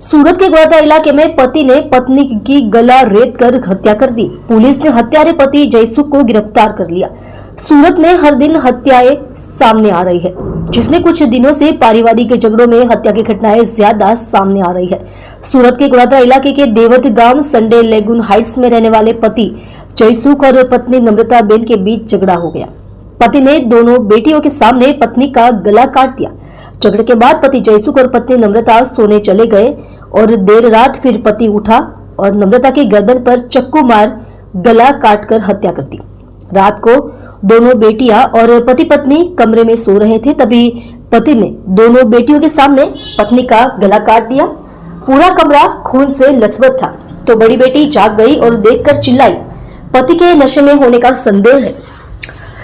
सूरत के ग्वादा इलाके में पति ने पत्नी की गला रेत कर हत्या कर दी। पुलिस ने हत्यारे पति जयसुख को गिरफ्तार कर लिया। सूरत में हर दिन हत्याएं सामने आ रही है, जिसमें कुछ दिनों से पारिवारिक झगड़ों में हत्या की घटनाएं ज्यादा सामने आ रही है। सूरत के ग्वादा इलाके के देवत गांव संडे लेगुन हाइट्स में रहने वाले पति जयसुख और पत्नी नम्रता बेन के बीच झगड़ा हो गया। पति ने दोनों बेटियों के सामने पत्नी का गला काट दिया। झगड़े के बाद पति जयसुख और पत्नी नम्रता सोने चले गए और देर रात फिर पति उठा और नम्रता की गर्दन पर चक्कू मार गला काटकर हत्या कर दी। रात को दोनों बेटियां और पति पत्नी कमरे में सो रहे थे, तभी पति ने दोनों बेटियों के सामने पत्नी का गला काट दिया। पूरा कमरा खून से लथपथ था तो बड़ी बेटी जाग गई और देखकर चिल्लाई। पति के नशे में होने का संदेह है।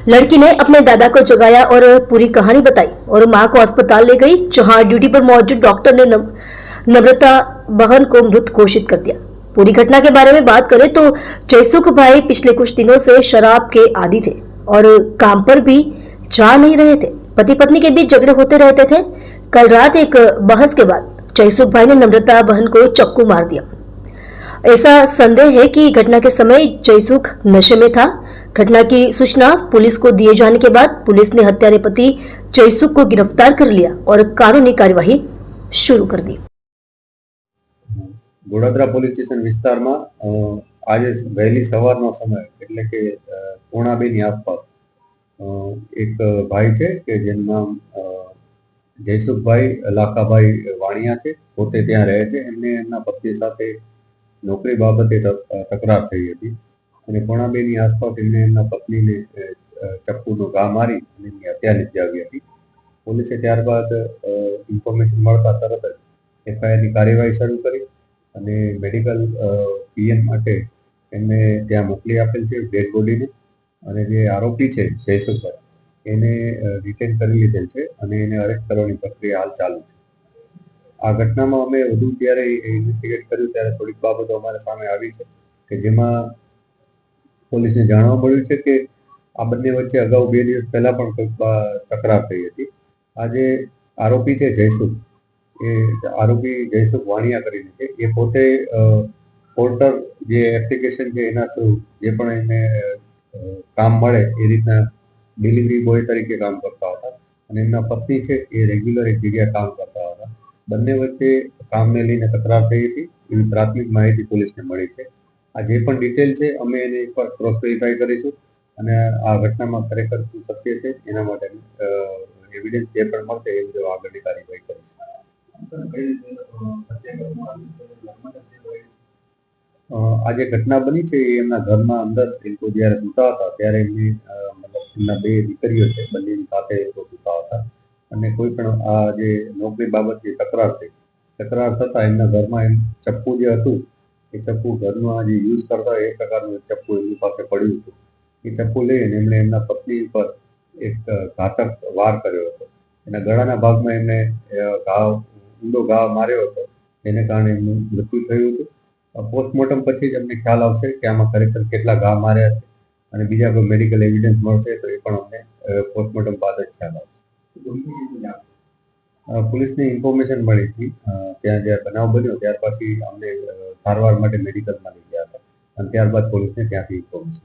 लड़की ने अपने दादा को जगाया और पूरी कहानी बताई और मां को अस्पताल ले गई, जहां ड्यूटी पर मौजूद डॉक्टर ने नम्रता बहन को मृत घोषित कर दिया। पूरी घटना के बारे में बात करें तो जयसुख भाई पिछले कुछ दिनों से शराब के आदी थे और काम पर भी जा नहीं रहे थे। पति पत्नी के बीच झगड़े होते रहते थे। कल रात एक बहस के बाद जयसुख भाई ने नम्रता बहन को चक्कू मार दिया। ऐसा संदेह है कि घटना के समय जयसुख नशे में था। घटना की सूचना पुलिस को दिए जाने के बाद पुलिस ने हत्यारे पति जयसुख को गिरफ्तार कर लिया और कानूनी कार्यवाही शुरू कर दी। गोड़ादरा पोलीस स्टेशन विस्तार में आज वहेली सवारनो समय एटले के 1:30 ની आसपास एक भाई है कि जेनु नाम जयसुखभाई लाखाभाई वाणिया है, पोते त्यां रहे छे। एमने एमना पत्नी साथे नौकरी बाबते तकरार थई हती અને 1:30 ની आसपास એમને એમના પત્નીને ચપ્પુનો ઘા મારી અને એમની હત્યા નિપજાવી હતી। પોલીસે ત્યારબાદ ઇન્ફોર્મેશન મળતા તરત જ એફઆઈઆરની કાર્યવાહી શરૂ કરી અને મેડિકલ પીએમ માટે એમને ત્યાં મોકલી આપેલ છે ડેડ બોડીને। અને જે આરોપી છે જયસુખભાઈ એને રિટેન કરી લીધેલ છે અને એને અરેસ્ટ કરવાની પ્રક્રિયા હાલ ચાલુ છે। આ ઘટનામાં અમે વધુ ત્યારે ઇન્વેસ્ટિગેટ કર્યું ત્યારે થોડીક બાબતો અમારા સામે આવી છે કે જેમાં પોલીસને જાણવા મળ્યું છે કે આ બંને વચ્ચે અગાઉ 2 દિવસ પહેલા પણ કોઈ તકરાર થઈ હતી। આ જે આરોપી છે જયસુખ, એ આરોપી જયસુખ વાણિયા કરીને છે, એ પોતે પોર્ટર જે એપ્લિકેશન છે એના થ્રુ જે પણ એને કામ મળે એ રીતના ડિલિવરી બોય તરીકે કામ કરતા હતા અને એમના પત્ની છે એ રેગ્યુલર એક જગ્યાએ કામ કરતા હતા। બંને વચ્ચે કામને લઈને તકરાર થઈ હતી એવી પ્રાથમિક માહિતી પોલીસને મળી છે। આ જે પણ ડિટેલ છે અમે એને એકવાર ક્રોસ વેરીફાઈ કરીશું અને આ ઘટનામાં ખરેખર શું સત્ય છે એના માટે એવિડન્સ જે પણ મળશે એ મુજબ આગળની કાર્યવાહી કરીશું। આ જે ઘટના બની છે એ એમના ઘરમાં અંદર એ લોકો જ્યારે સૂતા હતા ત્યારે એમની મતલબ એમના 2 દીકરીઓ છે, બંનેની સાથે એ લોકો સૂતા હતા અને કોઈ પણ આ જે નોકરી બાબતની તકરાર થઈ, તકરાર થતાં એમના ઘરમાં એમ ચપ્પુ જે હતું એ ચપ્પુ ઘરમાં જે યુઝ કરતા એ પ્રકારનું ચપ્પુ એમની પાસે પડ્યું હતું। એ ચપ્પુ લઈને એમણે એમના પત્ની પર એક ઘાતક વાર કર્યો હતો। એના ગળાના ભાગમાં એમને ઊંડો ઘા માર્યો હતો, જેને કારણે એમનું મૃત્યુ થયું હતું। પોસ્ટમોર્ટમ પછી જ અમને ખ્યાલ આવશે કે આમાં ખરેખર કેટલા ઘા માર્યા છે અને બીજા કોઈ મેડિકલ એવિડન્સ મળશે તો એ પણ અમને પોસ્ટમોર્ટમ બાદ જ ખ્યાલ આવશે। પોલીસને ઇન્ફોર્મેશન મળી હતી ત્યાં જ્યારે બનાવ બન્યો ત્યાર પછી અમને સારવાર માટે મેડિકલમાં લઈ ગયા હતા અને ત્યારબાદ પોલીસને ત્યાંથી ઇન્ફોર્મેશન